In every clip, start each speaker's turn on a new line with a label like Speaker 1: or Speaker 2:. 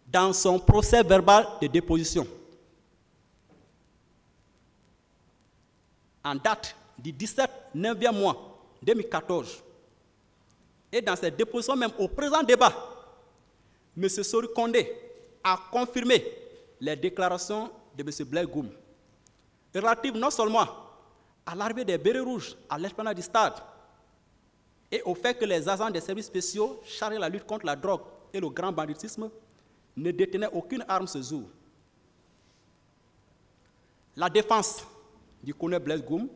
Speaker 1: dans son procès verbal de déposition, en date du 17 9e mois 2014, et dans cette déposition même au présent débat, M. Sori Kondé a confirmé les déclarations de M. Blaise Goum, relatives non seulement à l'arrivée des bérets rouges à l'esplanade du stade et au fait que les agents des services spéciaux chargés de la lutte contre la drogue et le grand banditisme ne détenaient aucune arme ce jour. La défense du colonel Blaise Goum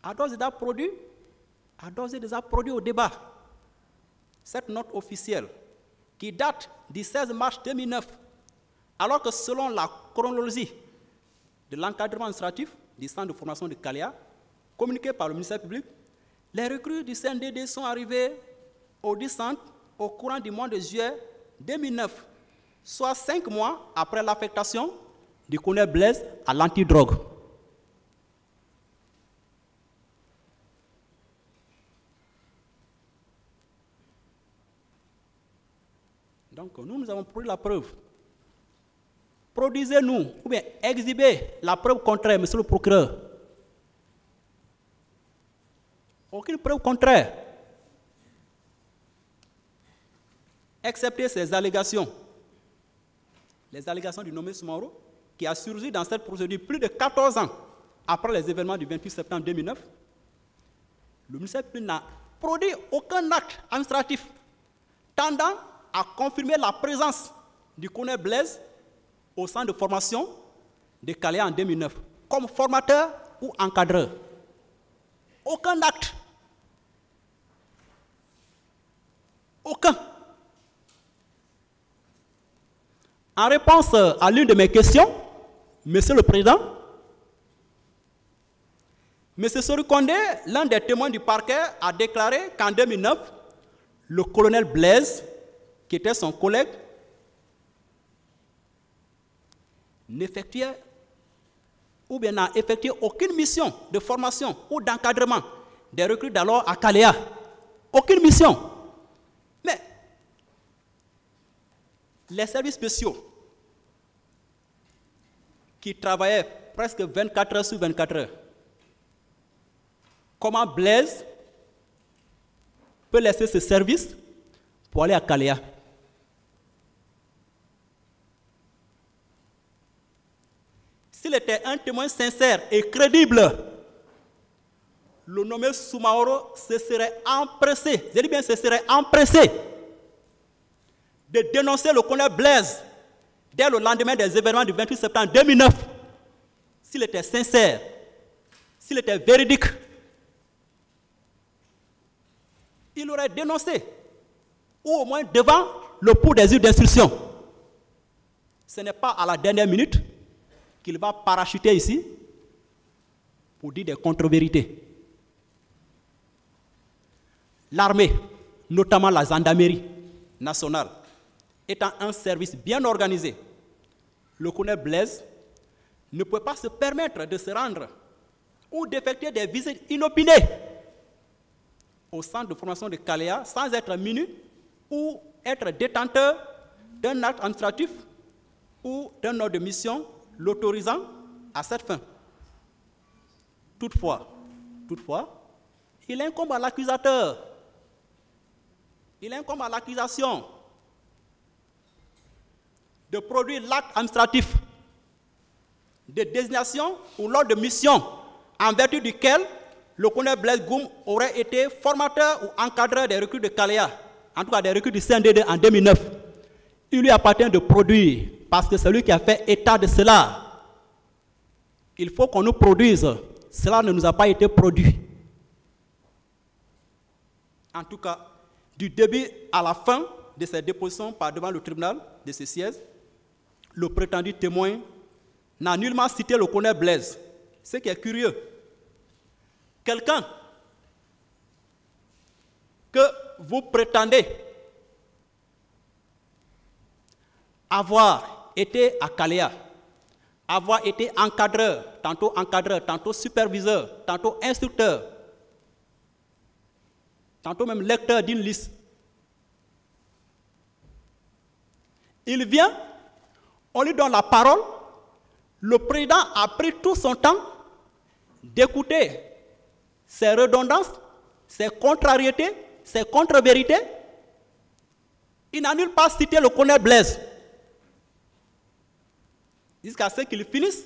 Speaker 1: a d'ores et déjà produit au débat cette note officielle qui date du 16 mars 2009, alors que selon la chronologie de l'encadrement administratif du centre de formation de Kaléa, communiqué par le ministère public, les recrues du CNDD sont arrivées au 10 centre au courant du mois de juillet 2009, soit 5 mois après l'affectation du colonel Blaise à l'antidrogue. Donc nous avons produit la preuve. Produisez-nous, ou bien exhibez la preuve contraire, monsieur le procureur. Aucune preuve contraire. Excepté ces allégations. Les allégations du nommé Soumaoro, qui a surgi dans cette procédure plus de 14 ans après les événements du 28 septembre 2009. Le ministère public n'a produit aucun acte administratif tendant à confirmer la présence du colonel Blaise au centre de formation de Kaléa en 2009, comme formateur ou encadreur. Aucun acte. Aucun. En réponse à l'une de mes questions, Monsieur le Président, M. Sori Kondé, l'un des témoins du parquet, a déclaré qu'en 2009, le colonel Blaise, qui était son collègue, n'effectuait ou bien n'a effectué aucune mission de formation ou d'encadrement des recrues d'alors à Kaléa. Aucune mission. Mais les services spéciaux qui travaillaient presque 24 heures sur 24 heures, comment Blaise peut laisser ce service pour aller à Kaléa? S'il était un témoin sincère et crédible, le nommé Soumaoro se serait empressé, je dis bien se serait empressé, de dénoncer le colonel Blaise dès le lendemain des événements du 28 septembre 2009. S'il était sincère, s'il était véridique, il aurait dénoncé, ou au moins devant le pouls des juges d'instruction. Ce n'est pas à la dernière minute qu'il va parachuter ici pour dire des contre-vérités. L'armée, notamment la gendarmerie nationale, étant un service bien organisé, le colonel Blaise ne peut pas se permettre de se rendre ou d'effectuer des visites inopinées au centre de formation de Kaléa sans être muni ou être détenteur d'un acte administratif ou d'un ordre de mission l'autorisant à cette fin. Toutefois, il incombe à l'accusateur, il incombe à l'accusation de produire l'acte administratif de désignation ou l'ordre de mission en vertu duquel le colonel Blaise Goum aurait été formateur ou encadreur des recrues de Kaléa, en tout cas des recrues du CNDD en 2009. Il lui appartient de produire, parce que c'est lui qui a fait état de cela. Il faut qu'on nous produise. Cela ne nous a pas été produit. En tout cas, du début à la fin de cette déposition par devant le tribunal de ce siège, le prétendu témoin n'a nullement cité le colonel Blaise. Ce qui est curieux. Quelqu'un que vous prétendez avoir été à Kaléa, avoir été encadreur, tantôt superviseur, tantôt instructeur, tantôt même lecteur d'une liste. Il vient on lui donne la parole. Le président a pris tout son temps d'écouter ses redondances, ses contrariétés, ses contre-vérités. Il n'a nulle part cité le colonel Blaise. Jusqu'à ce qu'il finisse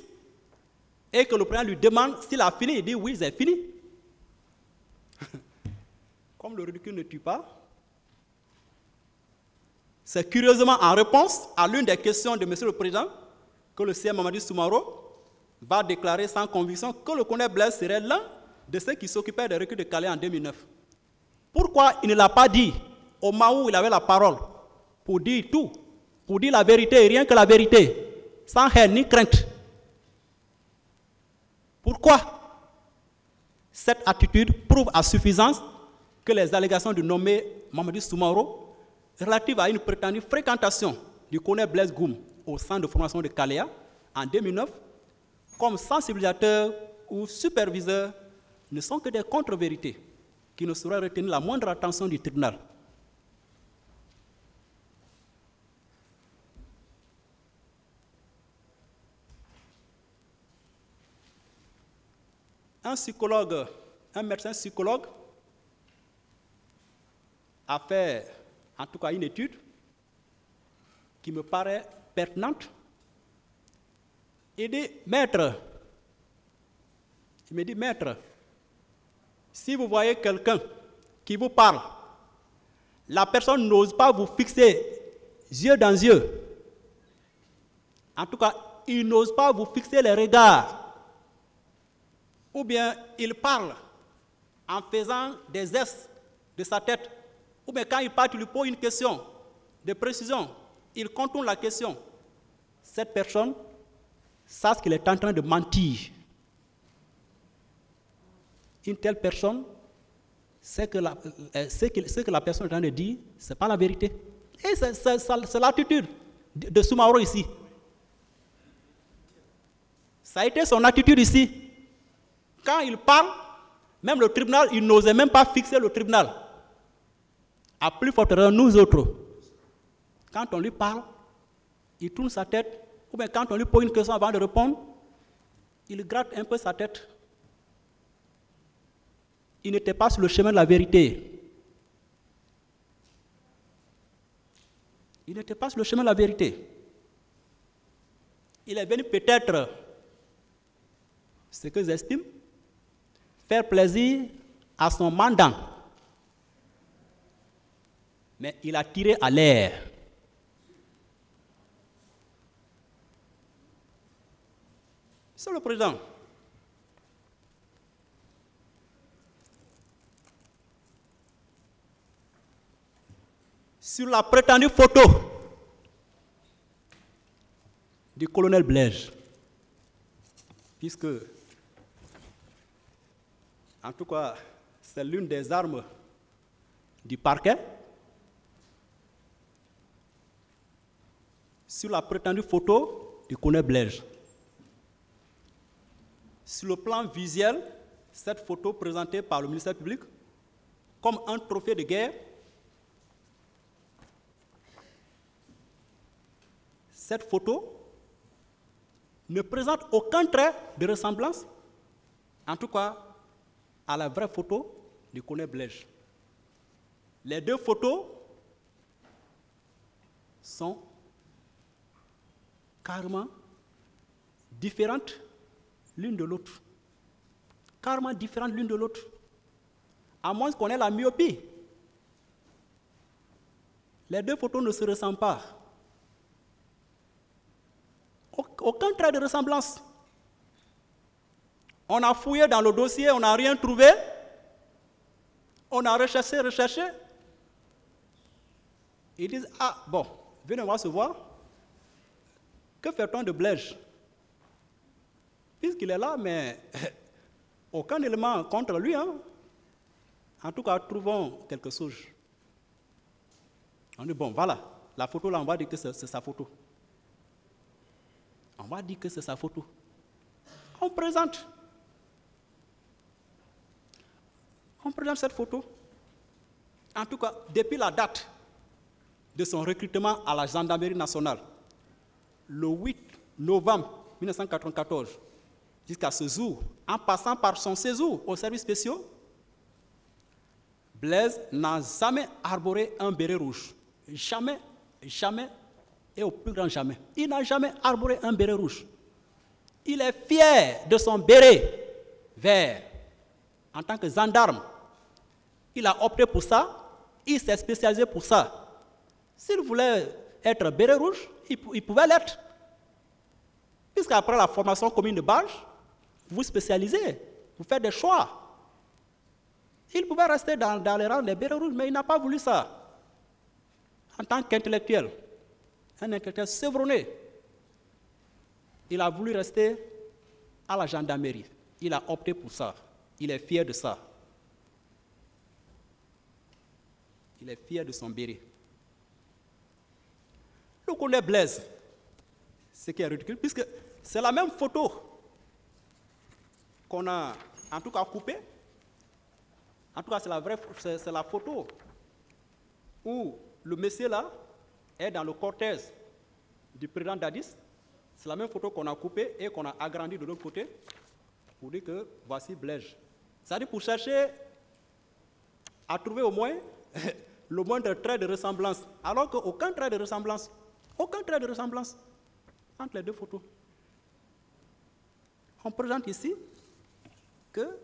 Speaker 1: et que le président lui demande s'il a fini. Il dit oui, c'est fini. Comme le ridicule ne tue pas, c'est curieusement en réponse à l'une des questions de M. le Président que le CM Mamadi Soumaro va déclarer sans conviction que le colonel Blaise serait l'un de ceux qui s'occupaient des reculs de Calais en 2009. Pourquoi il ne l'a pas dit au moment où il avait la parole pour dire tout, pour dire la vérité et rien que la vérité, sans haine ni crainte? Pourquoi? Cette attitude prouve à suffisance que les allégations du nommé Mamadi Soumaro relatives à une prétendue fréquentation du colonel Blaise Goum au centre de formation de Calais en 2009 comme sensibilisateur ou superviseur ne sont que des contre-vérités qui ne sauraient retenir la moindre attention du tribunal. Un médecin psychologue a fait en tout cas une étude qui me paraît pertinente. Il me dit, maître, si vous voyez quelqu'un qui vous parle, la personne n'ose pas vous fixer yeux dans yeux. En tout cas, il n'ose pas vous fixer les regards. Ou bien il parle en faisant des gestes de sa tête. Ou bien quand il parle, tu lui poses une question de précision. Il contourne la question. Cette personne sache qu'il est en train de mentir. Une telle personne sait que ce que la personne est en train de dire, ce n'est pas la vérité. Et c'est l'attitude de Soumaro ici. Ça a été son attitude ici. Quand il parle, même le tribunal, il n'osait même pas fixer le tribunal. À plus forte raison, nous autres. Quand on lui parle, il tourne sa tête, ou bien quand on lui pose une question avant de répondre, il gratte un peu sa tête. Il n'était pas sur le chemin de la vérité. Il n'était pas sur le chemin de la vérité. Il est venu peut-être, ce que j'estime, faire plaisir à son mandant. Mais il a tiré à l'air. Monsieur le Président, sur la prétendue photo du colonel Blaise, puisque, en tout cas, c'est l'une des armes du parquet, sur la prétendue photo du colonel Blaise. Sur le plan visuel, cette photo présentée par le ministère public comme un trophée de guerre, cette photo ne présente aucun trait de ressemblance, en tout cas à la vraie photo du colonel Blaise. Les deux photos sont carrément différentes l'une de l'autre. Carrément différentes l'une de l'autre. À moins qu'on ait la myopie. Les deux photos ne se ressemblent pas. Aucun trait de ressemblance. On a fouillé dans le dossier, on n'a rien trouvé. On a recherché. Ils disent, ah bon, venez, on va se voir. Que fait-on de Blaise? Puisqu'il est là, mais aucun élément contre lui. Hein? En tout cas, trouvons quelque chose. On dit, bon, voilà, la photo là, on va dire que c'est sa photo. On va dire que c'est sa photo. On présente cette photo. En tout cas, depuis la date de son recrutement à la gendarmerie nationale, le 8 novembre 1994, jusqu'à ce jour, en passant par son séjour aux services spéciaux, Blaise n'a jamais arboré un béret rouge. Jamais, jamais et au plus grand jamais. Il n'a jamais arboré un béret rouge. Il est fier de son béret vert. En tant que gendarme, il a opté pour ça. Il s'est spécialisé pour ça. S'il voulait être béret rouge, il pouvait l'être. Puisqu'après la formation commune de base, vous vous spécialisez, vous faites des choix. Il pouvait rester dans les rangs des bérets rouges, mais il n'a pas voulu ça. En tant qu'intellectuel, un intellectuel chevronné, il a voulu rester à la gendarmerie. Il a opté pour ça. Il est fier de ça. Il est fier de son béret. Le colonel Blaise, ce qui est ridicule, puisque c'est la même photo qu'on a en tout cas coupée. En tout cas, c'est la photo où le monsieur là est dans le cortège du président Dadis. C'est la même photo qu'on a coupée et qu'on a agrandie de l'autre côté pour dire que voici Blaise. C'est-à-dire pour chercher à trouver au moins le moindre trait de ressemblance, alors qu'aucun trait de ressemblance entre les deux photos. On présente ici que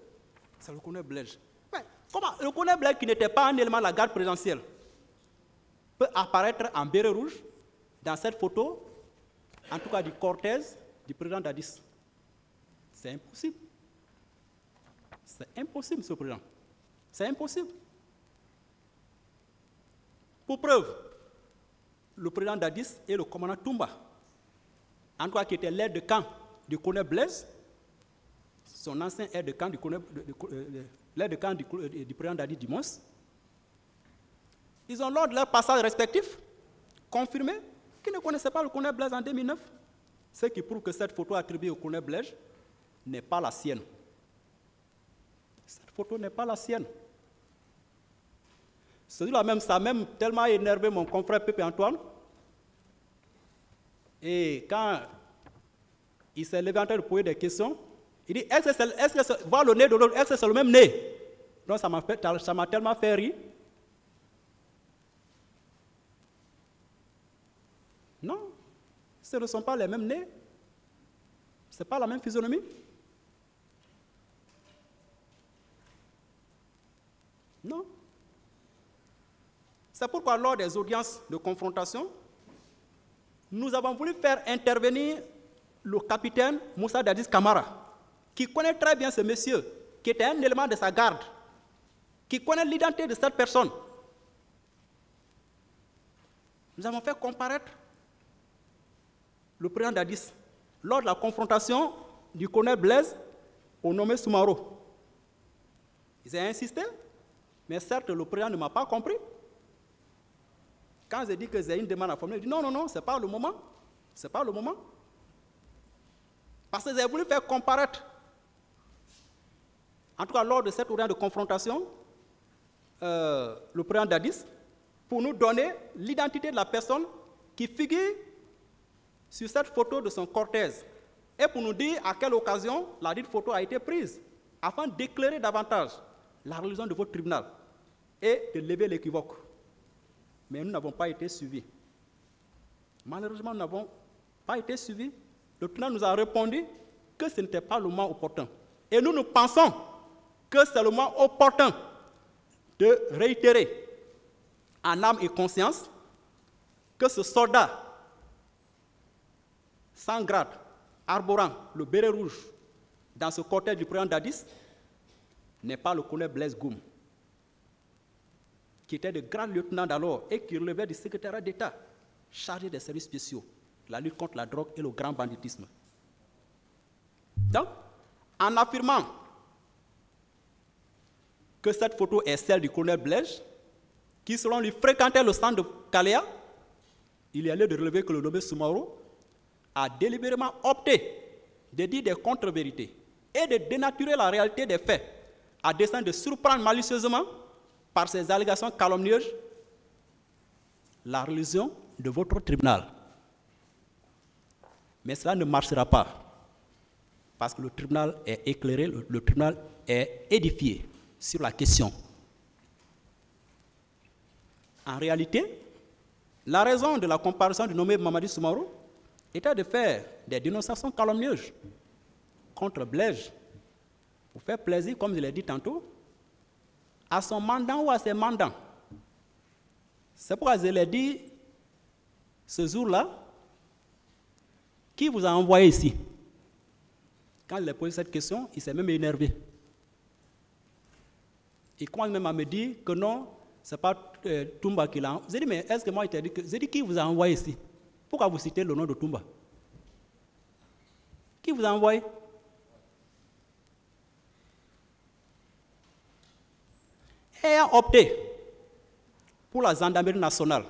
Speaker 1: c'est le colonel Blaise. Comment le colonel Blaise, qui n'était pas un élément de la garde présidentielle, peut apparaître en béret rouge dans cette photo, en tout cas du cortège du président Dadis? C'est impossible. C'est impossible, M. le Président. C'est impossible. Pour preuve, le président Dadis et le commandant Toumba, en tout cas qui était l'aide de camp du colonel Blaise, son ancien aide de camp du président Dadis Dimos, ils ont, lors de leur passage respectif, confirmé qu'ils ne connaissaient pas le colonel Blaise en 2009. Ce qui prouve que cette photo attribuée au colonel Blaise n'est pas la sienne. Cette photo n'est pas la sienne. Celui-là même, ça a même tellement énervé mon confrère Pépé Antoine. Et quand il s'est levé en train de poser des questions, il dit, est-ce que voir le nez de l'autre, est-ce que c'est le même nez? Donc ça m'a tellement fait rire. Non, ce ne sont pas les mêmes nez. Ce n'est pas la même physionomie. Non. C'est pourquoi lors des audiences de confrontation, nous avons voulu faire intervenir le capitaine Moussa Dadis Camara, qui connaît très bien ce monsieur, qui était un élément de sa garde, qui connaît l'identité de cette personne. Nous avons fait comparaître le président Dadis lors de la confrontation du colonel Blaise au nommé Soumaro. Ils ont insisté, mais certes, le président ne m'a pas compris. Quand j'ai dit que j'ai une demande à formuler, il dit non, non, non, ce n'est pas le moment. Ce n'est pas le moment. Parce que j'ai voulu faire comparaître, en tout cas lors de cette audience de confrontation, le président Dadis, pour nous donner l'identité de la personne qui figure sur cette photo de son cortège, et pour nous dire à quelle occasion la dite photo a été prise, afin d'éclairer davantage la religion de votre tribunal et de lever l'équivoque. Mais nous n'avons pas été suivis. Malheureusement, nous n'avons pas été suivis. Le tribunal nous a répondu que ce n'était pas le moment opportun. Et nous pensons que c'est le moment opportun de réitérer en âme et conscience que ce soldat sans grade, arborant le béret rouge dans ce cortège du président Dadis, n'est pas le colonel Blaise Goum, qui était de grand lieutenant d'alors et qui relevait du secrétariat d'État chargé des services spéciaux, la lutte contre la drogue et le grand banditisme. Donc, en affirmant que cette photo est celle du colonel Blaise, qui selon lui fréquentait le centre de Kalea, il est allé de relever que le nommé Soumaro a délibérément opté de dire des contre-vérités et de dénaturer la réalité des faits à dessein de surprendre malicieusement par ces allégations calomnieuses la religion de votre tribunal. Mais cela ne marchera pas. Parce que le tribunal est éclairé, le tribunal est édifié sur la question. En réalité, la raison de la comparaison du nommé Mamadi Soumarou était de faire des dénonciations calomnieuses contre Blaise, pour faire plaisir, comme je l'ai dit tantôt, à son mandant ou à ses mandants. C'est pourquoi je l'ai dit ce jour-là, qui vous a envoyé ici? Quand je lui ai posé cette question, il s'est même énervé. Il commence même à me dire que non, ce n'est pas Toumba qui l'a envoyé. J'ai dit, mais est-ce que moi, il t'a dit que... J'ai dit, qui vous a envoyé ici? Pourquoi vous citez le nom de Toumba? Qui vous a envoyé? Ayant opté pour la gendarmerie nationale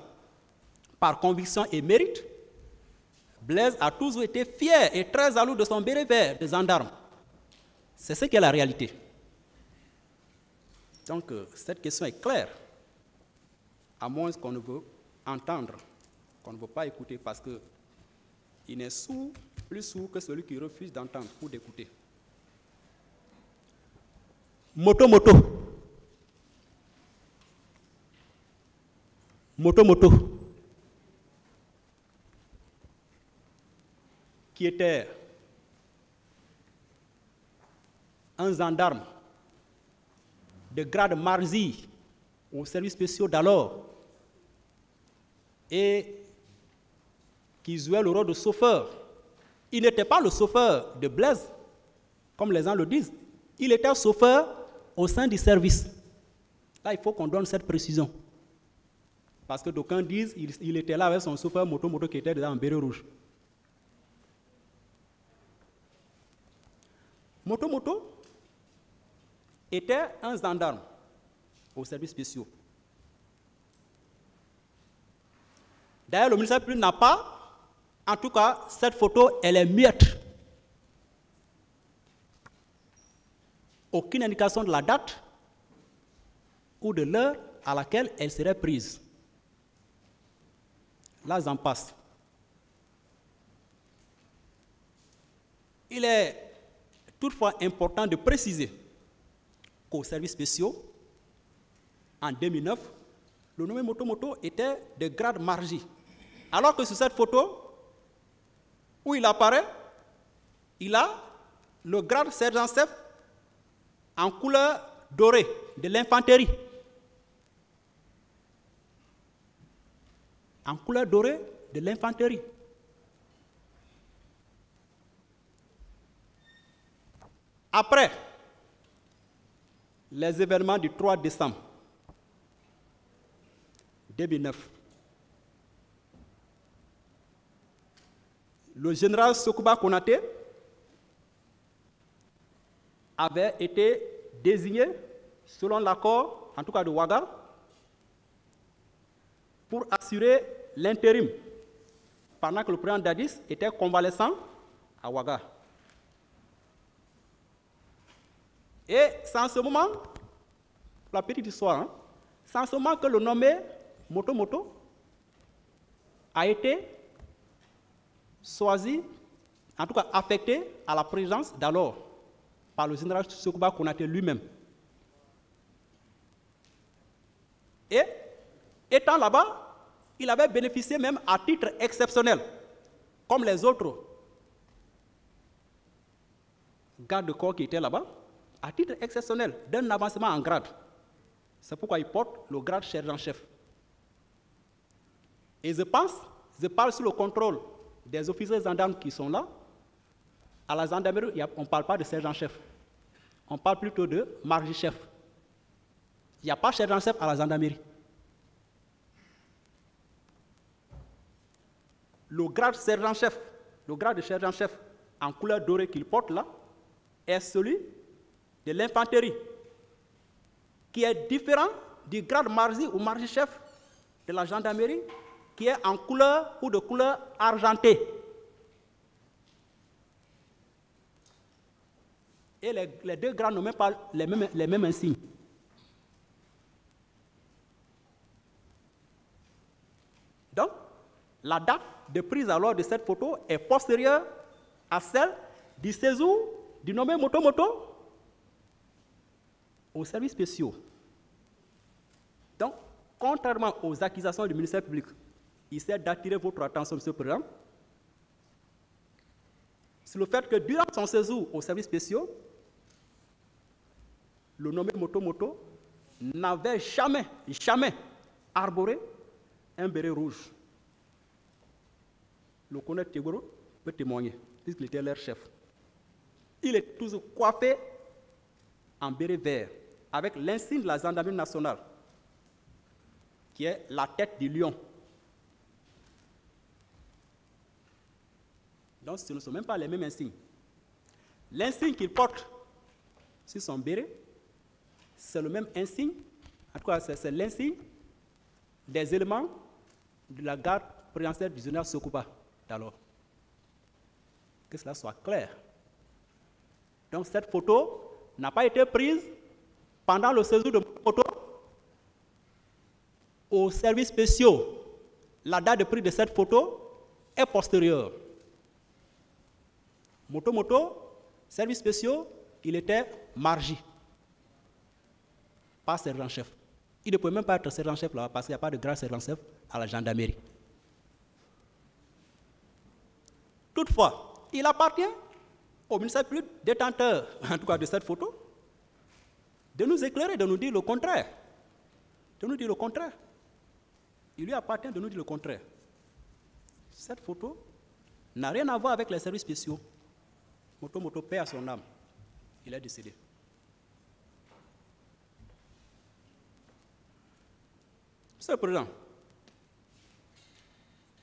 Speaker 1: par conviction et mérite, Blaise a toujours été fier et très jaloux de son béret vert de gendarme. C'est ce qu'est la réalité. Donc, cette question est claire, à moins qu'on ne veut entendre, qu'on ne veut pas écouter, parce qu'il n'est sourd, plus sourd que celui qui refuse d'entendre ou d'écouter. Moto Moto. Moto Moto. Qui était un gendarme de grade marzi aux services spéciaux d'alors et qui jouait le rôle de chauffeur. Il n'était pas le chauffeur de Blaise, comme les gens le disent. Il était chauffeur au sein du service. Là, il faut qu'on donne cette précision. Parce que d'aucuns disent qu'il était là avec son chauffeur moto qui était déjà en béret rouge. Moto était un gendarme aux services spéciaux. D'ailleurs, le ministère public n'a pas, en tout cas, cette photo, elle est muette. Aucune indication de la date ou de l'heure à laquelle elle serait prise. Là, j'en passe. Il est toutefois important de préciser qu'aux services spéciaux, en 2009, le nommé Moto était de grade margi. Alors que sur cette photo, où il apparaît, il a le grade sergent-chef en couleur dorée de l'infanterie. En couleur dorée de l'infanterie. Après les événements du 3 décembre 2009, le général Sokuba Konaté avait été désigné, selon l'accord, en tout cas de Ouaga, pour assurer l'intérim, pendant que le président Dadis était convalescent à Ouaga. Et c'est en ce moment, la petite histoire, c'est en ce moment que le nommé Moto a été choisi, en tout cas affecté à la présidence d'alors, par le général Sokuba Konaté lui-même. Et étant là-bas, il avait bénéficié même à titre exceptionnel, comme les autres gardes de corps qui étaient là-bas, à titre exceptionnel d'un avancement en grade. C'est pourquoi il porte le grade sergent-chef. Et je parle sous le contrôle des officiers gendarmes qui sont là. À la gendarmerie, on ne parle pas de sergent-chef. On parle plutôt de margi-chef. Il n'y a pas de sergent-chef à la gendarmerie. Le grade sergent-chef, le grade de sergent-chef en couleur dorée qu'il porte là, est celui de l'infanterie, qui est différent du grade marzi ou margi-chef de la gendarmerie, qui est en couleur ou de couleur argentée. Et les deux grades n'ont même pas les mêmes insignes. Donc, la date de prise alors de cette photo est postérieure à celle du séjour du nommé Moto aux services spéciaux. Donc, contrairement aux accusations du ministère public, il s'agit d'attirer votre attention, M. le Président, sur le fait que durant son séjour aux services spéciaux, le nommé Moto n'avait jamais arboré un béret rouge. Le colonel Tegoro peut témoigner, puisqu'il était leur chef. Il est toujours coiffé en béret vert, avec l'insigne de la gendarmerie nationale, qui est la tête du lion. Donc ce ne sont même pas les mêmes insignes. L'insigne qu'il porte sur son béret, c'est le même insigne, en tout cas c'est l'insigne des éléments de la garde présidentielle du général Sokuba d'alors. Que cela soit clair. Donc cette photo n'a pas été prise pendant le séjour de Moto aux services spéciaux. La date de prise de cette photo est postérieure. Moto, services spéciaux, il était margi, pas sergent-chef. Il ne pouvait même pas être sergent-chef là, parce qu'il n'y a pas de grand sergent-chef à la gendarmerie. Toutefois, il appartient au ministère public détenteur, en tout cas de cette photo, de nous éclairer, de nous dire le contraire. De nous dire le contraire. Il lui appartient de nous dire le contraire. Cette photo n'a rien à voir avec les services spéciaux. Moto paie à son âme. Il est décédé. Monsieur le Président,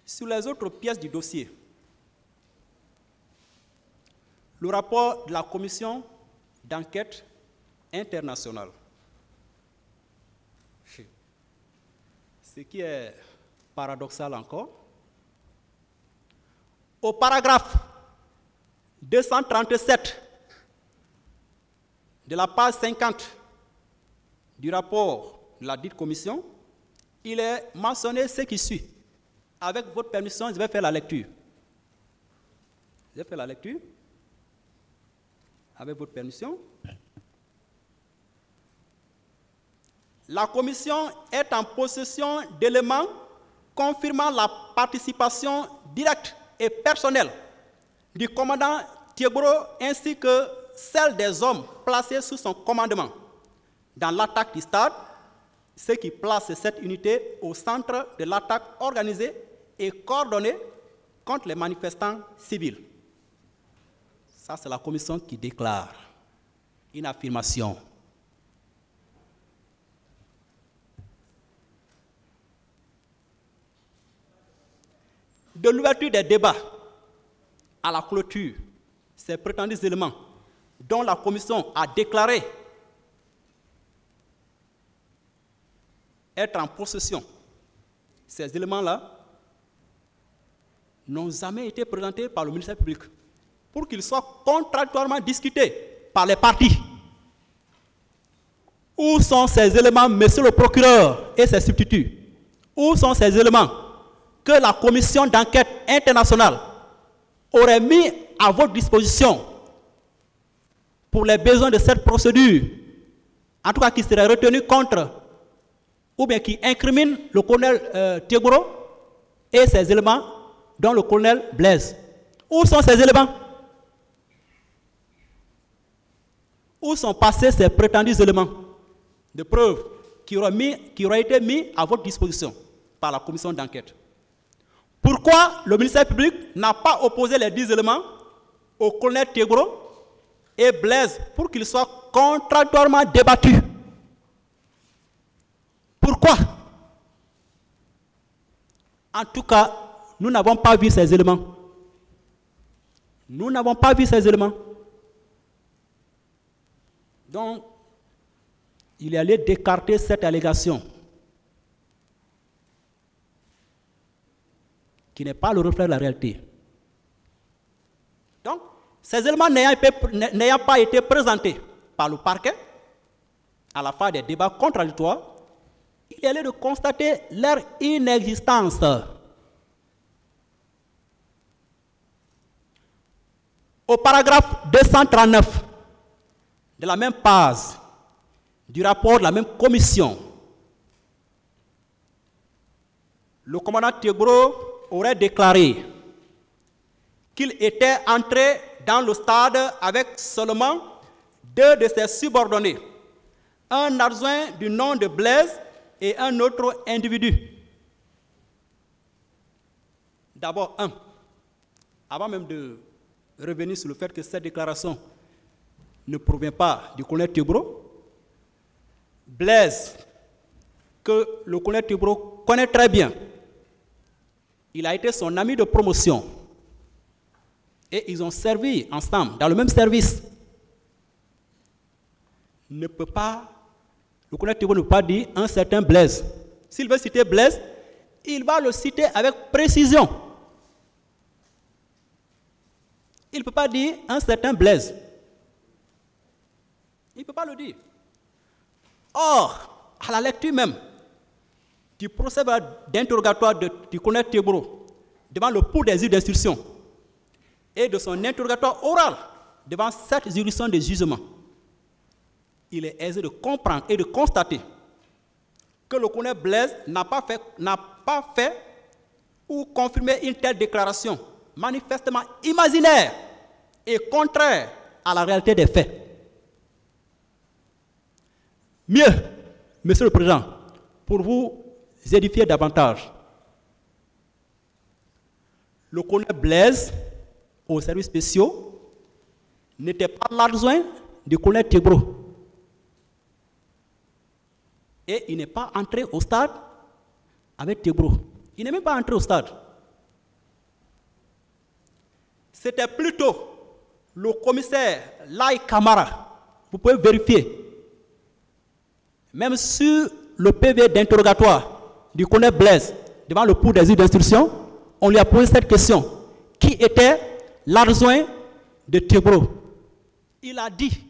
Speaker 1: sur les autres pièces du dossier, le rapport de la commission d'enquête internationale, ce qui est paradoxal encore, au paragraphe 237 de la page 50 du rapport de la dite commission, il est mentionné ce qui suit. Avec votre permission, je vais faire la lecture. Je vais faire la lecture. Avec votre permission. La commission est en possession d'éléments confirmant la participation directe et personnelle du commandant Tegoro ainsi que celle des hommes placés sous son commandement dans l'attaque du stade, ce qui place cette unité au centre de l'attaque organisée et coordonnée contre les manifestants civils. Ça, c'est la commission qui déclare une affirmation. De l'ouverture des débats à la clôture, ces prétendus éléments dont la commission a déclaré être en possession, ces éléments-là n'ont jamais été présentés par le ministère public pour qu'ils soient contradictoirement discutés par les partis. Où sont ces éléments, monsieur le procureur et ses substituts? Où sont ces éléments que la commission d'enquête internationale aurait mis à votre disposition pour les besoins de cette procédure, en tout cas qui serait retenue contre, ou bien qui incrimine le colonel Tegoro et ses éléments, dont le colonel Blaise? Où sont ces éléments? Où sont passés ces prétendus éléments de preuve qui auraient été mis à votre disposition par la commission d'enquête? Pourquoi le ministère public n'a pas opposé les 10 éléments au colonel Tegoro et Blaise pour qu'ils soient contradictoirement débattus? Pourquoi? En tout cas, nous n'avons pas vu ces éléments. Nous n'avons pas vu ces éléments. Donc, il est allé d'écarter cette allégation qui n'est pas le reflet de la réalité. Donc, ces éléments n'ayant pas été présentés par le parquet à la fin des débats contradictoires, il est allé de constater leur inexistence. Au paragraphe 239 de la même page du rapport de la même commission, le commandant Tebro aurait déclaré qu'il était entré dans le stade avec seulement 2 de ses subordonnés, un adjoint du nom de Blaise et un autre individu. D'abord, avant même de revenir sur le fait que cette déclaration ne provient pas du colonel Tebro, Blaise, que le colonel Tebro connaît très bien, il a été son ami de promotion et ils ont servi ensemble dans le même service. Le colonel Tebro ne peut pas dire un certain Blaise. S'il veut citer Blaise, il va le citer avec précision. Il ne peut pas dire un certain Blaise. Il ne peut pas le dire. Or, à la lecture même du procès d'interrogatoire du colonel Tebro devant le pouls des juges d'instruction et de son interrogatoire oral devant cette juridiction de jugement, il est aisé de comprendre et de constater que le colonel Blaise n'a pas fait ou confirmé une telle déclaration manifestement imaginaire et contraire à la réalité des faits. Mieux, Monsieur le Président, pour vous édifier davantage, le colonel Blaise, aux services spéciaux, n'était pas l'adjoint du colonel Tebro. Et il n'est pas entré au stade avec Tebro. Il n'est même pas entré au stade. C'était plutôt le commissaire Lai Kamara. Vous pouvez vérifier. Même sur le PV d'interrogatoire du colonel Blaise devant le pouls des juges d'instruction, on lui a posé cette question. Qui était l'adjoint de Tebro? Il a dit,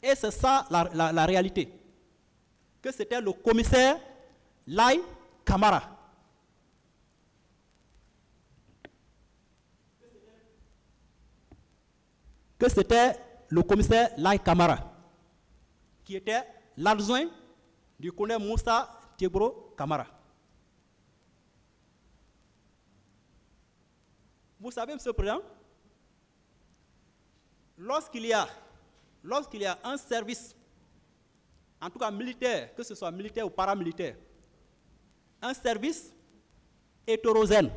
Speaker 1: et c'est ça la réalité, que c'était le commissaire Lai Kamara. Que c'était le commissaire Lai Kamara qui était l'adjoint du colonel Moussa Tebro Kamara. Vous savez, M. le Président, lorsqu'il y a un service, en tout cas militaire, que ce soit militaire ou paramilitaire, un service hétérogène,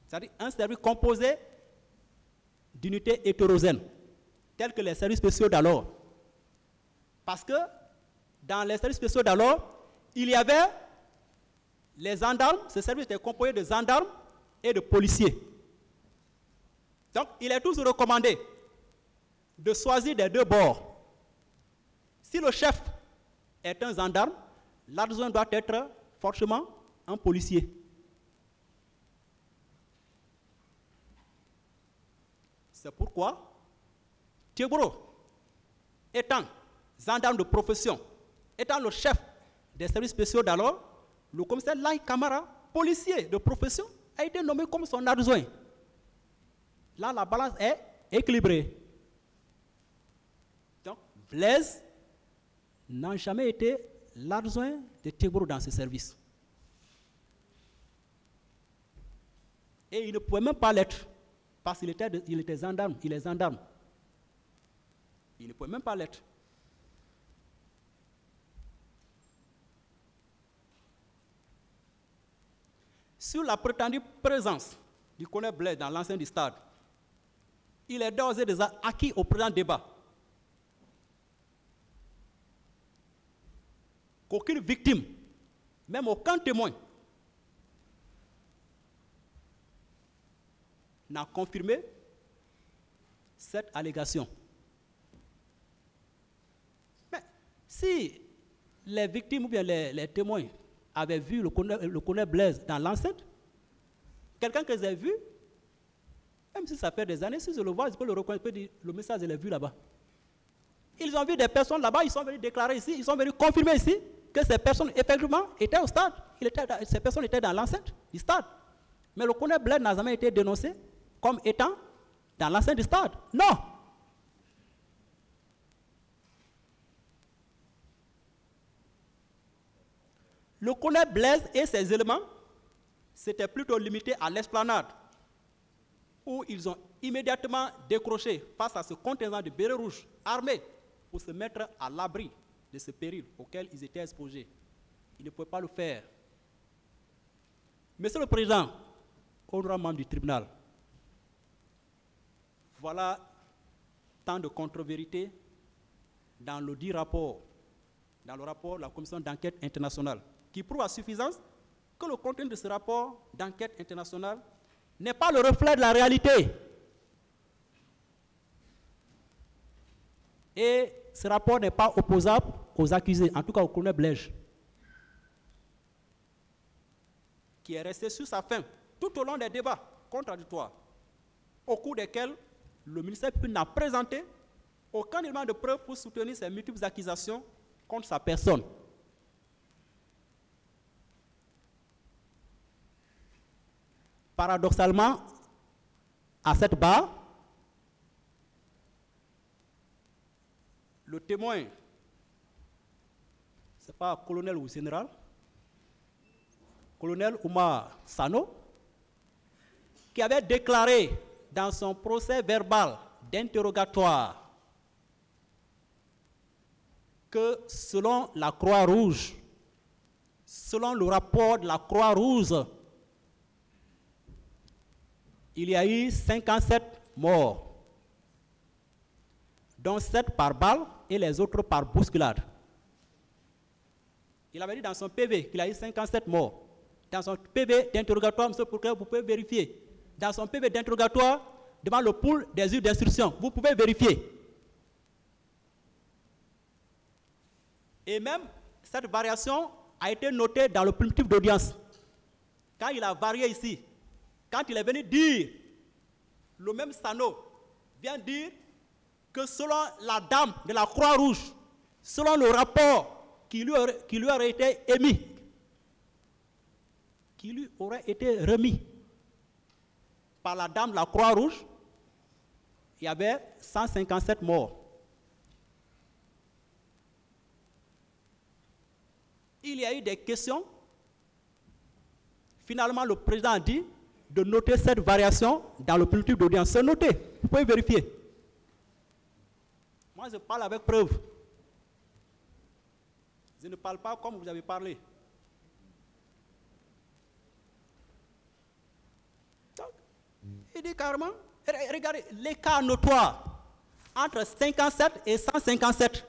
Speaker 1: c'est-à-dire un service composé d'unités hétérogènes, tels que les services spéciaux d'alors. Parce que dans les services spéciaux d'alors, il y avait les gendarmes, ce service était composé de gendarmes et de policiers. Donc, il est toujours recommandé de choisir des deux bords. Si le chef est un gendarme, l'adjoint doit être forcément un policier. C'est pourquoi Tebro, étant gendarme de profession, étant le chef des services spéciaux d'alors, le commissaire Lai Kamara, policier de profession, a été nommé comme son adjoint. Là, la balance est équilibrée. Donc, Blaise n'a jamais été l'adjoint de Tebro dans ce service. Et il ne pouvait même pas l'être, parce qu'il était gendarme, il est gendarme. Il ne pouvait même pas l'être. Sur la prétendue présence du colonel Blaise dans l'enceinte du stade, il est d'ores et déjà acquis au présent débat qu'aucune victime, même aucun témoin, n'a confirmé cette allégation. Mais si les victimes ou bien les témoins avaient vu le colonel Blaise dans l'enceinte, quelqu'un que j'ai vu, même si ça fait des années, si je le vois, je peux le reconnaître, je peux dire, le message, je l'ai vu là-bas. Ils ont vu des personnes là-bas, ils sont venus déclarer ici, ils sont venus confirmer ici que ces personnes, effectivement, étaient au stade. Ces personnes étaient dans l'enceinte du stade. Mais le colonel Blaise n'a jamais été dénoncé comme étant dans l'enceinte du stade. Non. Le colonel Blaise et ses éléments s'étaient plutôt limités à l'esplanade, où ils ont immédiatement décroché face à ce contingent de bérets rouges armés pour se mettre à l'abri de ce péril auquel ils étaient exposés. Ils ne pouvaient pas le faire. Monsieur le Président, honorable membre du tribunal, voilà tant de contre-vérités dans le dit rapport, dans le rapport de la Commission d'enquête internationale, qui prouve à suffisance que le contenu de ce rapport d'enquête internationale n'est pas le reflet de la réalité. Et ce rapport n'est pas opposable aux accusés, en tout cas au colonel Blaise, qui est resté sur sa faim tout au long des débats contradictoires, au cours desquels le ministère public n'a présenté aucun élément de preuve pour soutenir ces multiples accusations contre sa personne. Paradoxalement, à cette barre, le témoin, ce n'est pas colonel ou général, colonel Oumar Sano, qui avait déclaré dans son procès verbal d'interrogatoire que selon la Croix-Rouge, selon le rapport de la Croix-Rouge, il y a eu 57 morts, dont 7 par balle et les autres par bousculade. Il avait dit dans son PV qu'il a eu 57 morts. Dans son PV d'interrogatoire, monsieur le procureur, vous pouvez vérifier. Dans son PV d'interrogatoire, devant le pool des juges d'instruction, vous pouvez vérifier. Et même, cette variation a été notée dans le primitif d'audience. Quand il a varié ici, quand il est venu dire, le même Sano vient dire que selon la dame de la Croix-Rouge, selon le rapport qui lui aurait été émis, qui lui aurait été remis par la dame de la Croix-Rouge, il y avait 157 morts. Il y a eu des questions. Finalement, le président a dit de noter cette variation dans le primitif d'audience. C'est noté, vous pouvez vérifier. Moi, je parle avec preuve. Je ne parle pas comme vous avez parlé. Donc, il dit carrément, regardez, l'écart notoire entre 57 et 157,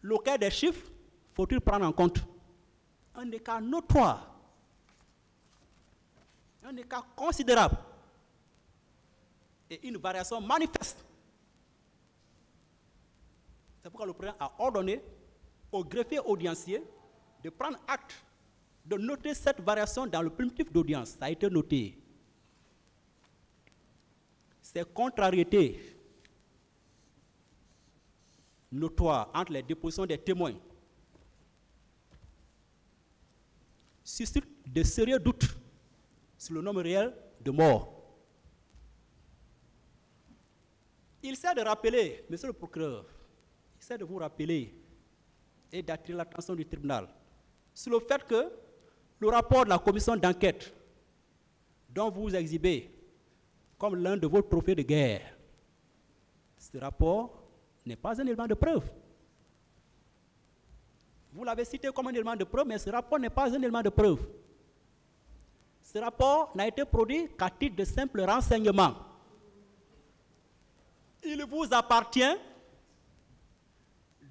Speaker 1: lequel des chiffres faut-il prendre en compte? Un écart notoire. Un écart considérable et une variation manifeste. C'est pourquoi le président a ordonné au greffier audiencier de prendre acte, de noter cette variation dans le primitif d'audience. Ça a été noté. Ces contrariétés notoires entre les dépositions des témoins suscitent de sérieux doutes sur le nombre réel de morts. Il sert de rappeler, monsieur le procureur, il sert de vous rappeler et d'attirer l'attention du tribunal sur le fait que le rapport de la commission d'enquête dont vous exhibez comme l'un de vos trophées de guerre, ce rapport n'est pas un élément de preuve. Vous l'avez cité comme un élément de preuve, mais ce rapport n'est pas un élément de preuve. Ce rapport n'a été produit qu'à titre de simple renseignement. Il vous appartient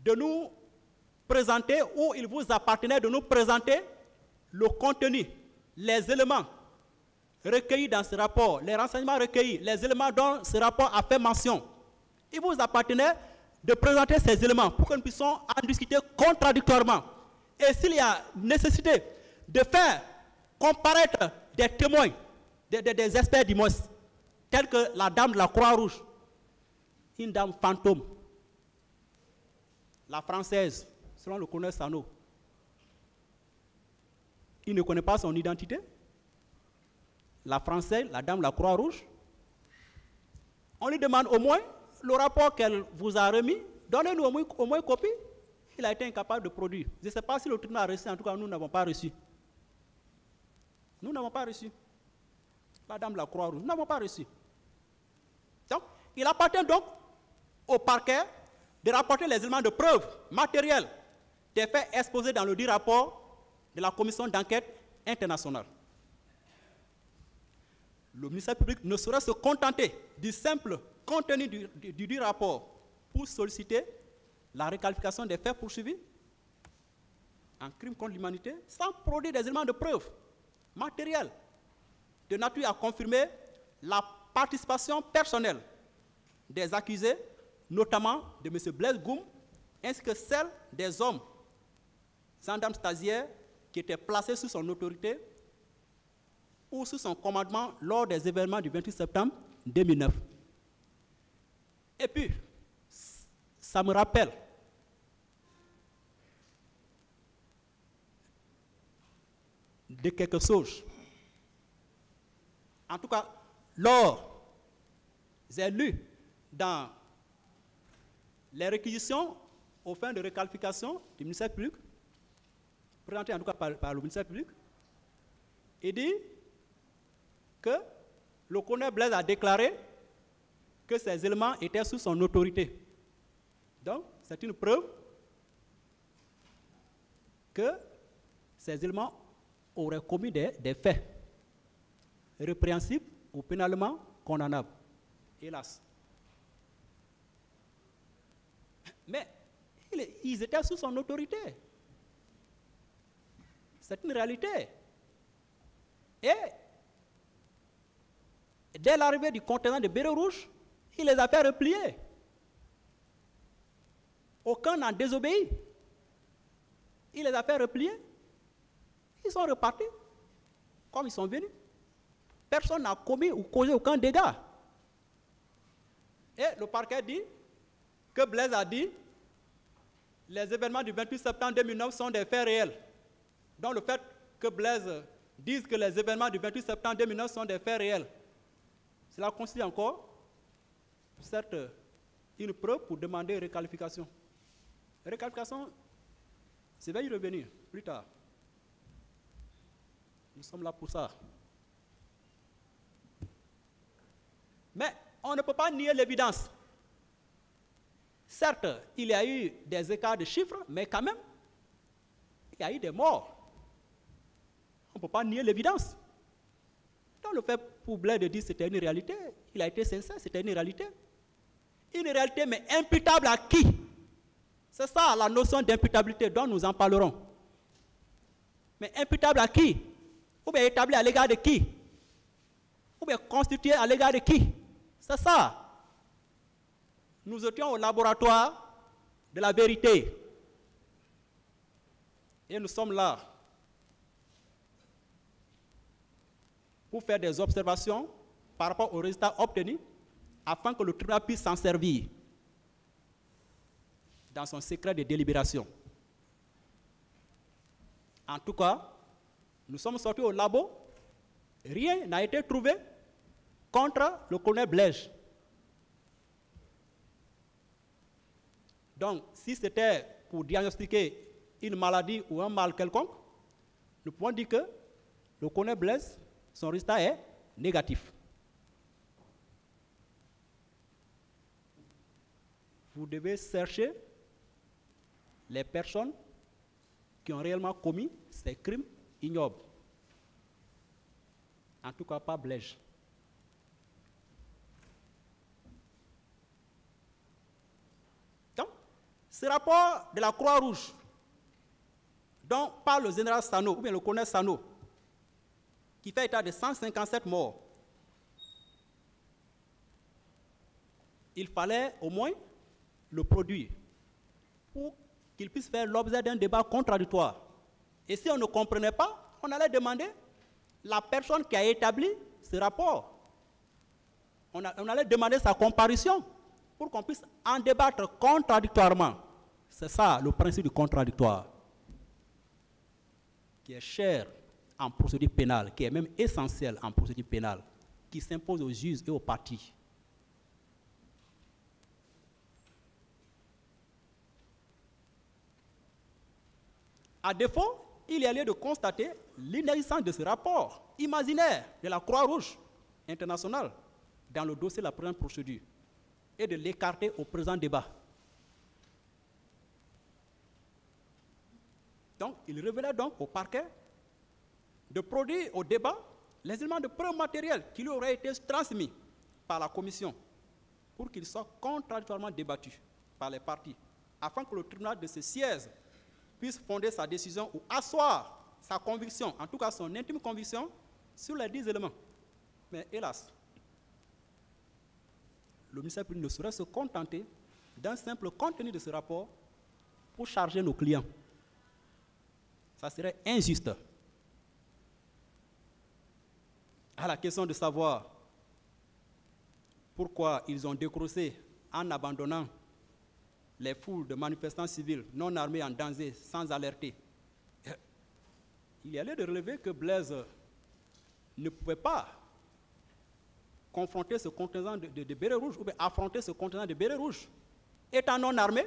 Speaker 1: de nous présenter, ou il vous appartenait de nous présenter le contenu, les éléments recueillis dans ce rapport, les renseignements recueillis, les éléments dont ce rapport a fait mention. Il vous appartenait de présenter ces éléments pour que nous puissions en discuter contradictoirement. Et s'il y a nécessité de faire comparaître des témoins, des experts du moins, tels que la dame de la Croix-Rouge, une dame fantôme, la française, selon le colonel Sano, il ne connaît pas son identité. La française, la dame de la Croix-Rouge, On lui demande au moins le rapport qu'elle vous a remis, donnez-nous au moins une copie. Il a été incapable de produire. Je ne sais pas si le tribunal a reçu, en tout cas nous n'avons pas reçu. Nous n'avons pas reçu. Madame la Croix-Rouge, nous n'avons pas reçu. Donc, il appartient donc au parquet de rapporter les éléments de preuve matériels des faits exposés dans le dit rapport de la commission d'enquête internationale. Le ministère public ne saurait se contenter du simple contenu du rapport pour solliciter la requalification des faits poursuivis en crime contre l'humanité sans produire des éléments de preuve matériels de nature à confirmer la participation personnelle des accusés, notamment de M. Blaise Goum, ainsi que celle des hommes, gendarmes stagiaires, qui étaient placés sous son autorité ou sous son commandement lors des événements du 28 septembre 2009. Et puis, ça me rappelle de quelque chose. En tout cas, lors, j'ai lu dans les réquisitions aux fins de requalification du ministère public, présentées en tout cas par le ministère public, il dit que le colonel Blaise a déclaré que ces éléments étaient sous son autorité. Donc, c'est une preuve que ces éléments auraient commis des faits répréhensibles ou pénalement condamnables. Hélas. Mais ils étaient sous son autorité. C'est une réalité. Et dès l'arrivée du contingent de Bérets Rouges, il les a fait replier. Aucun n'a désobéi. Il les a fait replier. Ils sont repartis comme ils sont venus. Personne n'a commis ou causé aucun dégât. Et le parquet dit que Blaise a dit les événements du 28 septembre 2009 sont des faits réels. Donc le fait que Blaise dise que les événements du 28 septembre 2009 sont des faits réels, cela constitue encore, certes, une preuve pour demander requalification. Requalification, je vais y revenir plus tard. Nous sommes là pour ça. Mais on ne peut pas nier l'évidence. Certes, il y a eu des écarts de chiffres, mais quand même, il y a eu des morts. On ne peut pas nier l'évidence. Donc le fait pour Blaise de dire que c'était une réalité, il a été sincère, c'était une réalité. Une réalité, mais imputable à qui? C'est ça la notion d'imputabilité dont nous en parlerons. Mais imputable à qui? Ou bien établi à l'égard de qui? Ou bien constitué à l'égard de qui? C'est ça. Nous étions au laboratoire de la vérité. Et nous sommes là pour faire des observations par rapport aux résultats obtenus afin que le tribunal puisse s'en servir dans son secret de délibération. En tout cas, nous sommes sortis au labo, rien n'a été trouvé contre le colonel Blaise. Donc, si c'était pour diagnostiquer une maladie ou un mal quelconque, nous pouvons dire que le colonel Blaise, son résultat est négatif. Vous devez chercher les personnes qui ont réellement commis ces crimes ignobles. En tout cas, pas Blaise. Donc, ce rapport de la Croix-Rouge, dont parle le général Sano, ou bien le colonel Sano, qui fait état de 157 morts, il fallait au moins le produire pour qu'il puisse faire l'objet d'un débat contradictoire. Et si on ne comprenait pas, on allait demander la personne qui a établi ce rapport. On allait demander sa comparution pour qu'on puisse en débattre contradictoirement. C'est ça le principe du contradictoire, qui est cher en procédure pénale, qui est même essentiel en procédure pénale, qui s'impose aux juges et aux parties. À défaut, il y a lieu de constater l'inexistence de ce rapport imaginaire de la Croix-Rouge internationale dans le dossier de la présente procédure et de l'écarter au présent débat. Donc, il revenait donc au parquet de produire au débat les éléments de preuve matérielle qui lui auraient été transmis par la commission pour qu'ils soient contradictoirement débattus par les parties, afin que le tribunal de ce siège puisse fonder sa décision ou asseoir sa conviction, en tout cas son intime conviction, sur les 10 éléments. Mais hélas, le ministère public ne saurait se contenter d'un simple contenu de ce rapport pour charger nos clients. Ça serait injuste. À la question de savoir pourquoi ils ont décroché en abandonnant les foules de manifestants civils non armés en danger sans alerter, il y a lieu de relever que Blaise ne pouvait pas confronter ce contingent de bérets rouges ou bien affronter ce contingent de bérets rouges étant non armé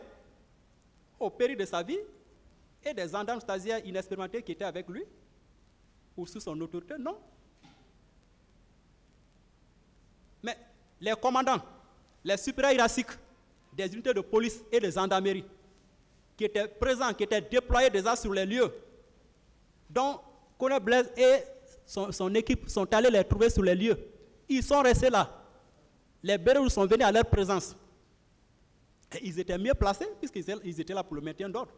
Speaker 1: au péril de sa vie et des gendarmes stasiaires inexpérimentés qui étaient avec lui ou sous son autorité, non. Mais les commandants, les supérieurs hiérarchiques des unités de police et de gendarmerie qui étaient présents, qui étaient déployés déjà sur les lieux, dont Colonel Blaise et son équipe sont allés les trouver sur les lieux. Ils sont restés là. Les bérets rouges sont venus à leur présence. Et ils étaient mieux placés, puisqu'ils étaient là pour le maintien d'ordre.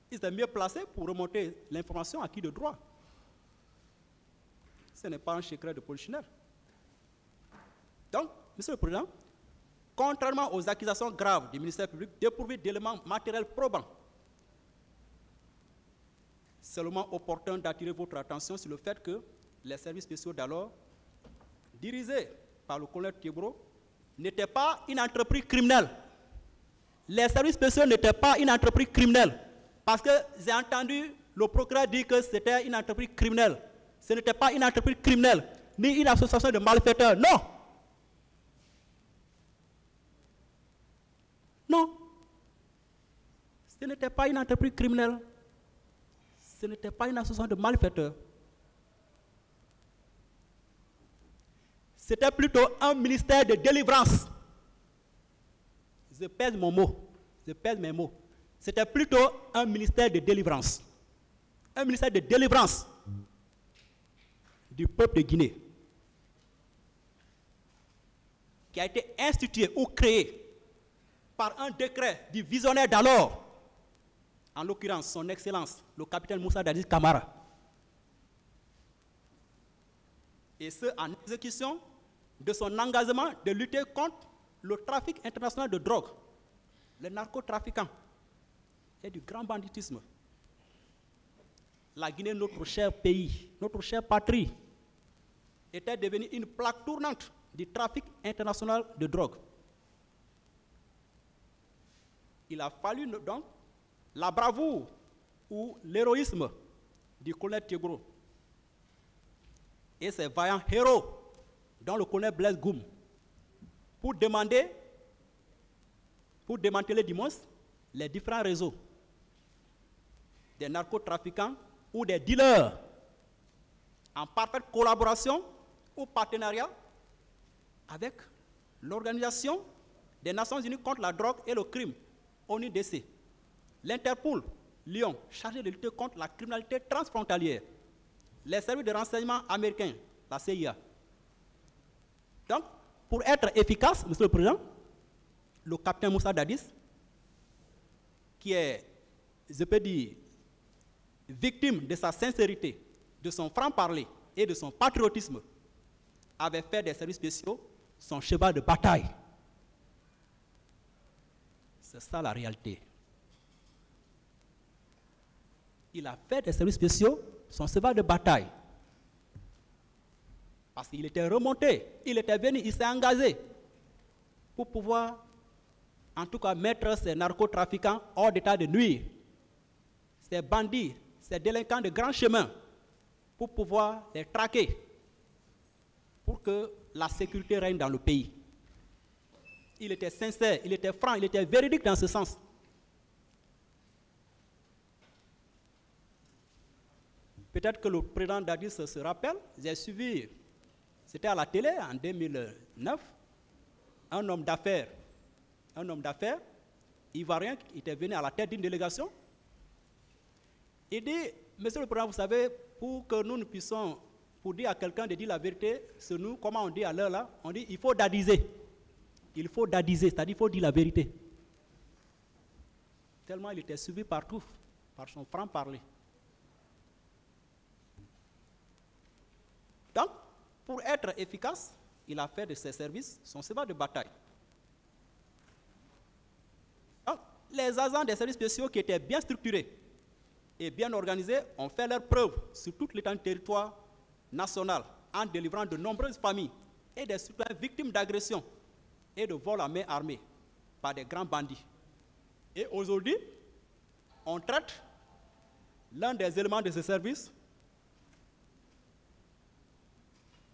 Speaker 1: Ils étaient mieux placés pour remonter l'information à qui de droit. Ce n'est pas un secret de polichinelle. Donc, Monsieur le Président, contrairement aux accusations graves du ministère public dépourvues d'éléments matériels probants, c'est seulement opportun d'attirer votre attention sur le fait que les services spéciaux d'alors, dirigés par le colonel Thiebro, n'étaient pas une entreprise criminelle. Les services spéciaux n'étaient pas une entreprise criminelle. Parce que j'ai entendu le procureur dire que c'était une entreprise criminelle. Ce n'était pas une entreprise criminelle, ni une association de malfaiteurs. Non! Non. Ce n'était pas une entreprise criminelle. Ce n'était pas une association de malfaiteurs. C'était plutôt un ministère de délivrance. Je pèse mon mot. Je pèse mes mots. C'était plutôt un ministère de délivrance. Un ministère de délivrance du peuple de Guinée, qui a été institué ou créé par un décret du visionnaire d'alors, en l'occurrence son Excellence, le capitaine Moussa Dadis Camara. Et ce, en exécution de son engagement de lutter contre le trafic international de drogue, les narcotrafiquants et du grand banditisme. La Guinée, notre cher pays, notre chère patrie, était devenue une plaque tournante du trafic international de drogue. Il a fallu donc la bravoure ou l'héroïsme du colonel Thiebro et ses vaillants héros, dont le colonel Blaise Goum, pour démanteler du moins les différents réseaux des narcotrafiquants ou des dealers en parfaite collaboration ou partenariat avec l'Organisation des Nations Unies contre la drogue et le crime, ONUDC, l'Interpol, Lyon, chargé de lutter contre la criminalité transfrontalière, les services de renseignement américains, la CIA. Donc, pour être efficace, Monsieur le Président, le capitaine Moussa Dadis, qui est, je peux dire, victime de sa sincérité, de son franc-parler et de son patriotisme, avait fait des services spéciaux son cheval de bataille. C'est ça la réalité. Il a fait des services spéciaux son cheval de bataille. Parce qu'il était remonté, il était venu, il s'est engagé pour pouvoir, en tout cas, mettre ces narcotrafiquants hors d'état de nuire, ces bandits, ces délinquants de grand chemin, pour pouvoir les traquer, pour que la sécurité règne dans le pays. Il était sincère, il était franc, il était véridique dans ce sens. Peut-être que le président Dadis se rappelle, j'ai suivi, c'était à la télé en 2009, un homme d'affaires ivoirien qui était venu à la tête d'une délégation. Il dit, monsieur le président, vous savez, pour que nous puissions, pour dire à quelqu'un de dire la vérité, c'est nous, comment on dit à l'heure là, on dit il faut dadiser. Il faut dadiser, c'est-à-dire il faut dire la vérité. Tellement il était suivi partout, par son franc-parler. Donc, pour être efficace, il a fait de ses services son cheval de bataille. Donc, les agents des services spéciaux qui étaient bien structurés et bien organisés ont fait leur preuve sur toute l'étendue du territoire national en délivrant de nombreuses familles et des citoyens victimes d'agressions et de vols à main armée par des grands bandits. Et aujourd'hui, on traite l'un des éléments de ce service